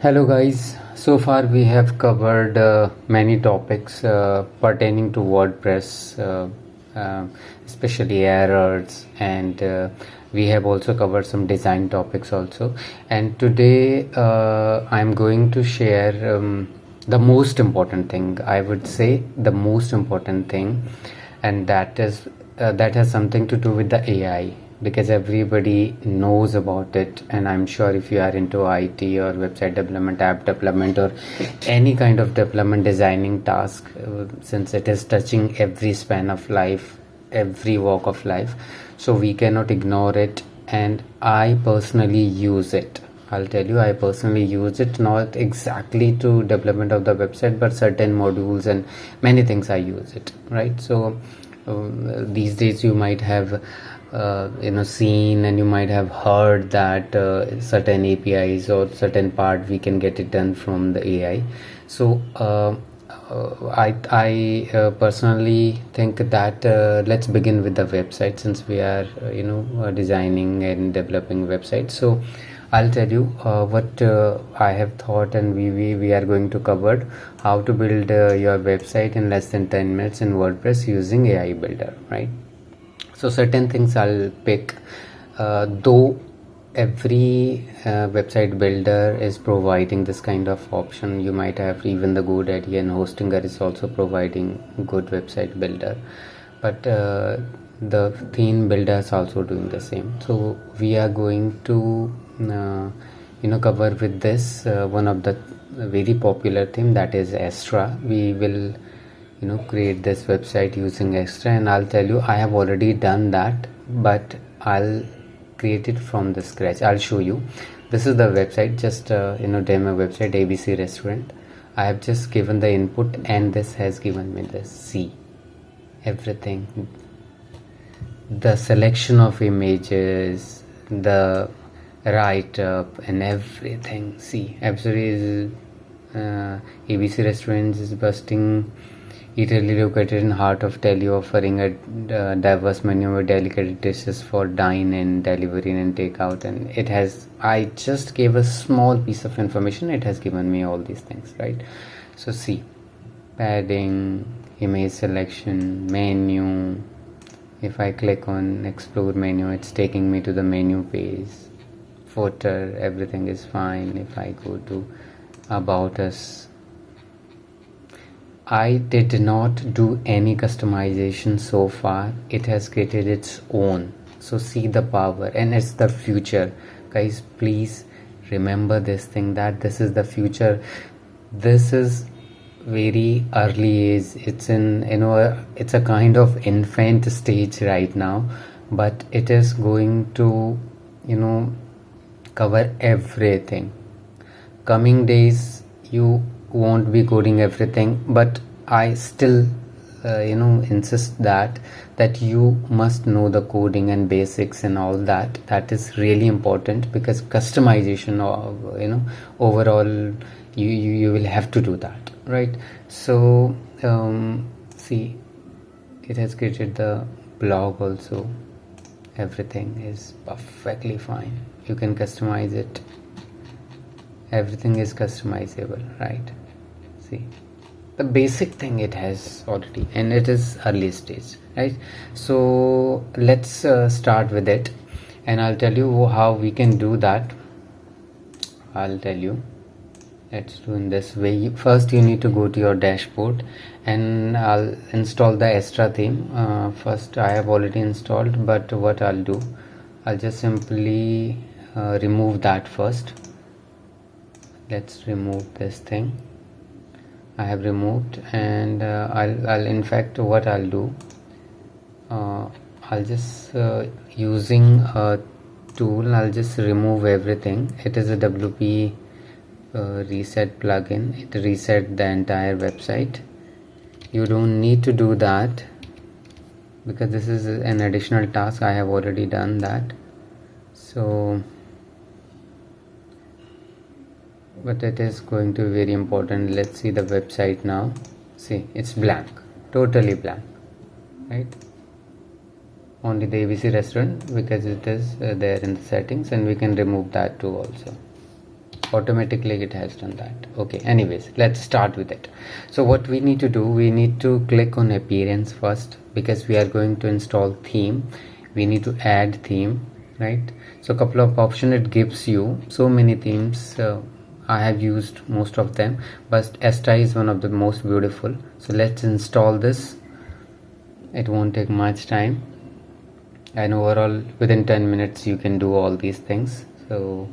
Hello guys, so far we have covered many topics pertaining to WordPress, especially errors, and we have also covered some design topics also. And today I'm going to share the most important thing, I would say the most important thing, and that is that has something to do with the AI, because everybody knows about it. And I'm sure if you are into IT or website development, app development, or any kind of development designing task, since it is touching every span of life, every walk of life, so we cannot ignore it. And I personally use it. I'll tell you, I personally use it, not exactly to development of the website, but certain modules and many things I use it, right? So these days you might have seen, and you might have heard that certain APIs or certain part we can get it done from the AI. So I personally think that let's begin with the website, since we are designing and developing websites. So I'll tell you what I have thought, and we are going to cover how to build your website in less than 10 minutes in WordPress using AI Builder, right? So certain things I'll pick, though every website builder is providing this kind of option. You might have even the GoDaddy and Hostinger is also providing good website builder, but the theme builders also doing the same. So we are going to cover with this one of the very popular theme, that is Astra. We will create this website using Astra, and I'll tell you, I have already done that, but I'll create it from the scratch. I'll show you. This is the website, just demo website, ABC restaurant. I have just given the input, and this has given me this. See everything, the selection of images, the write-up, and everything. See, absolutely ABC restaurants is busting, easily located in heart of Delhi, offering a diverse menu of delicate dishes for dine-in, delivery, and takeout. And it has, I just gave a small piece of information, it has given me all these things, right? So see, padding, image selection, menu. If I click on explore menu, it's taking me to the menu page. Footer, everything is fine. If I go to about us, I did not do any customization so far. It has created its own. So see the power, and it's the future, guys. Please remember this thing, that this is the future. This is very early age. It's in it's a kind of infant stage right now, but it is going to cover everything. Coming days you won't be coding everything, but I still insist that you must know the coding and basics and all that. That is really important, because customization of overall you will have to do that, right? So see, it has created the blog also. Everything is perfectly fine. You can customize it. Everything is customizable, right? See, the basic thing it has already, and it is early stage, right? So let's start with it, and I'll tell you how we can do that. I'll tell you, let's do in this way. First you need to go to your dashboard, and I'll install the Astra theme. First, I have already installed, but what I'll do, I'll just simply remove that first. Let's remove this thing. I have removed, and I'll in fact what I'll do, I'll just using a tool, I'll just remove everything. It is a WP reset plugin. It reset the entire website. You don't need to do that, because this is an additional task. I have already done that. So but it is going to be very important. Let's see the website now. See, it's blank, totally blank, right? Only the ABC restaurant, because it is there in the settings, and we can remove that too also. automatically it has done that. Okay, anyways, let's start with it. So what we need to do, we need to click on appearance first, because we are going to install theme. We need to add theme, right? So a couple of options it gives you, so many themes. I have used most of them, but Astra is one of the most beautiful. So let's install this. It won't take much time, and overall within 10 minutes you can do all these things. So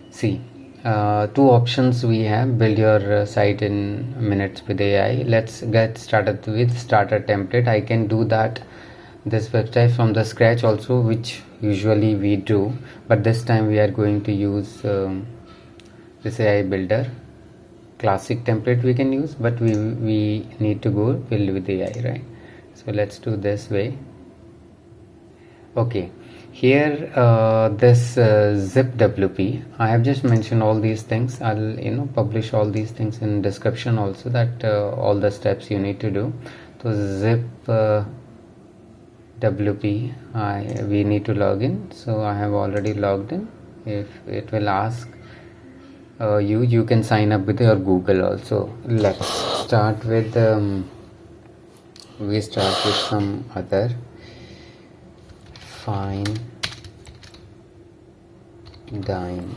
see, two options we have: build your site in minutes with AI. Let's get started with starter template. I can do that this website from the scratch also, which usually we do, but this time we are going to use this AI builder. Classic template we can use, but we need to go build with AI, right? So let's do this way. Okay, here this ZipWP, I have just mentioned all these things. I'll publish all these things in description also, that all the steps you need to do. So ZipWP, we need to log in. So I have already logged in. If it will ask you can sign up with your Google also. Let's start with we start with some other. Fine dine.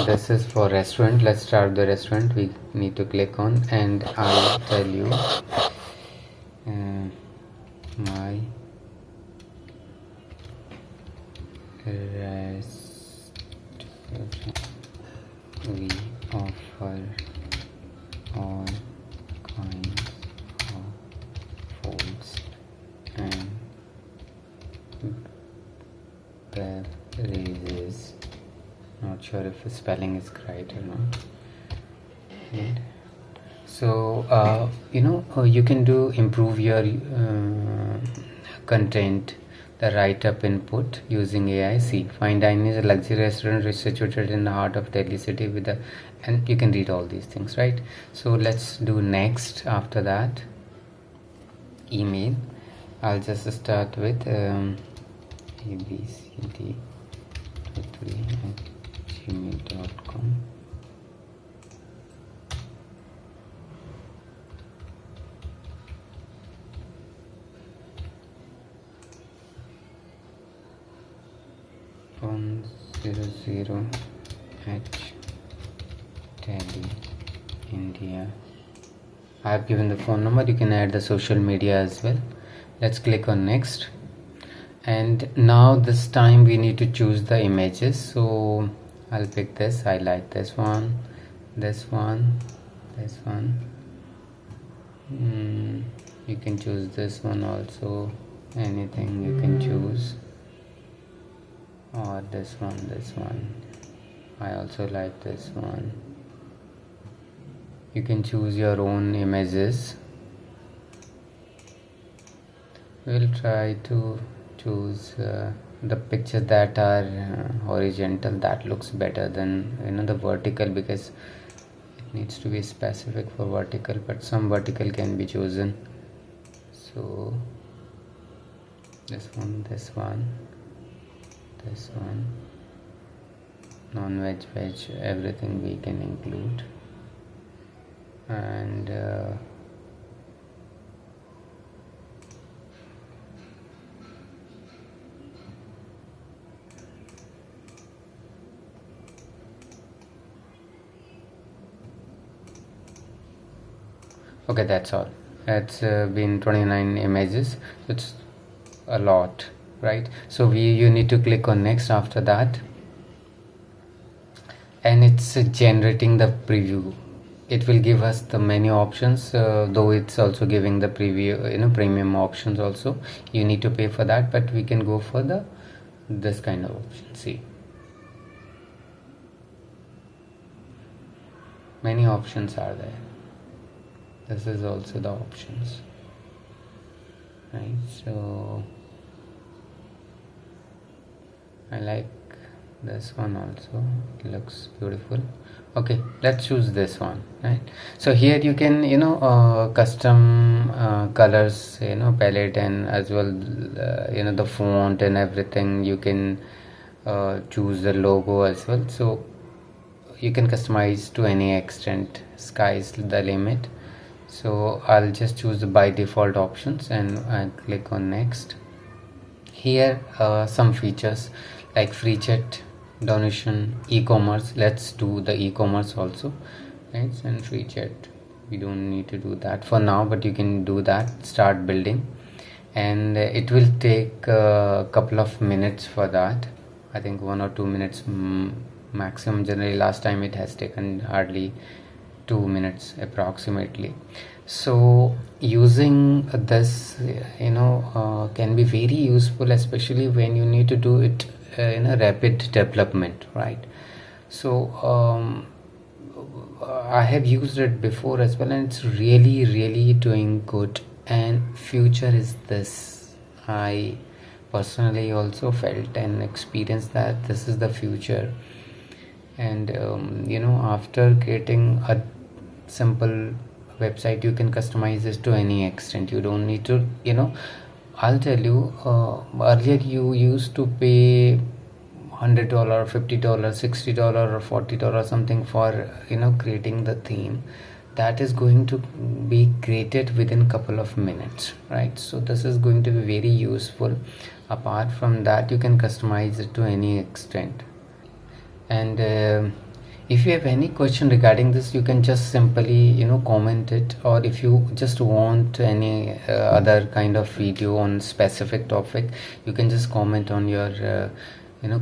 This is for restaurant. Let's start the restaurant. We need to click on, and I'll tell you my restaurant. We offer all kinds of foods and beverages. Not sure if the spelling is right or not. Right. So you can improve your content, the write-up input using AI. See, Fine Dining is a luxury restaurant situated in the heart of Delhi city and you can read all these things, right? So let's do next. After that, email. I'll just start with abcd23@gmail.com. Delhi, India. I have given the phone number. You can add the social media as well. Let's click on next, and now this time we need to choose the images. So I'll pick this. I like this one, this one, this one. You can choose this one also, anything you can choose, or this one. I also like this one. You can choose your own images. We'll try to choose the pictures that are horizontal. That looks better than the vertical, because it needs to be specific for vertical, but some vertical can be chosen. So this one, non-veg, veg, everything we can include. And okay, that's all. It's been 29 images. It's a lot, right? So you need to click on next after that, and it's generating the preview. It will give us the menu options, though it's also giving the preview, premium options also. You need to pay for that, but we can go for this kind of option. See, many options are there. This is also the options, right? So I like this one also. It looks beautiful. Okay, let's choose this one, right? So here you can custom colors, palette, and as well the font and everything. You can choose the logo as well. So you can customize to any extent. Sky's the limit. So I'll just choose the by default options and I'll click on next. Here some features like free chat, donation, e-commerce. Let's do the e-commerce also, right? And free chat, we don't need to do that for now, but you can do that. Start building, and it will take a couple of minutes for that. I think 1 or 2 minutes maximum. Generally last time it has taken hardly 2 minutes approximately. So using this can be very useful, especially when you need to do it in a rapid development, right? So I have used it before as well, and it's really doing good. And future is this. I personally also felt and experienced that this is the future. And after creating a simple website, you can customize this to any extent. You don't need to, I'll tell you, earlier you used to pay $100, $50, $60 or $40 something for creating the theme. That is going to be created within a couple of minutes, right? So this is going to be very useful. Apart from that, you can customize it to any extent. And if you have any question regarding this, you can just simply comment it, or if you just want any other kind of video on specific topic, you can just comment on your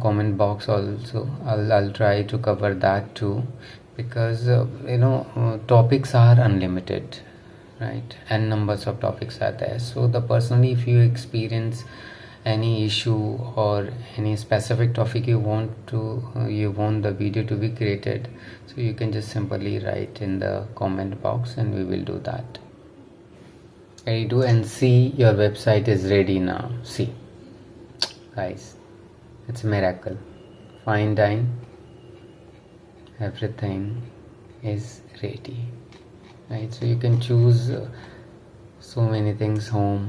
comment box also. I'll try to cover that too, because topics are unlimited, right? And numbers of topics are there. So personally, if you experience any issue or any specific topic you want the video to be created, so you can just simply write in the comment box and we will do that. Do and see, your website is ready now. See guys, it's a miracle. Fine dine, everything is ready, right? So you can choose so many things. Home,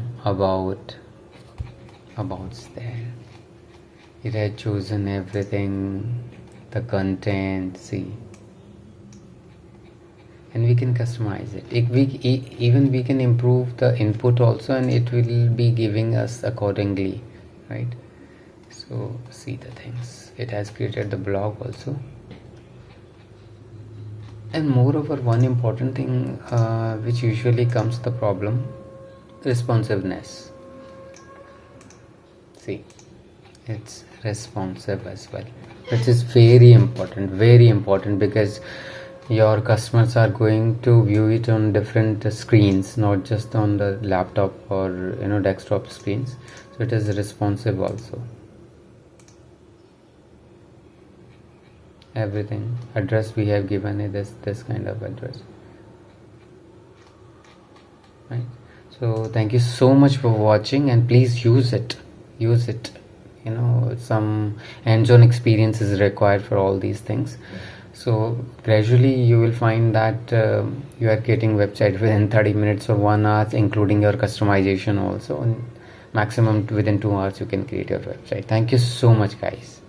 about's there. It had chosen everything, the content, see, and we can customize it. Even we can improve the input also, and it will be giving us accordingly, right? So see the things. It has created the blog also. And moreover, one important thing which usually comes the problem, responsiveness. See, it's responsive as well, which is very important, because your customers are going to view it on different screens, not just on the laptop or desktop screens. So it is responsive also. Everything, address we have given it this kind of address, right? So thank you so much for watching, and please use it. Some hands-on experience is required for all these things. So gradually you will find that you are creating website within 30 minutes or 1 hour, including your customization also, and maximum within 2 hours you can create your website. Thank you so much guys.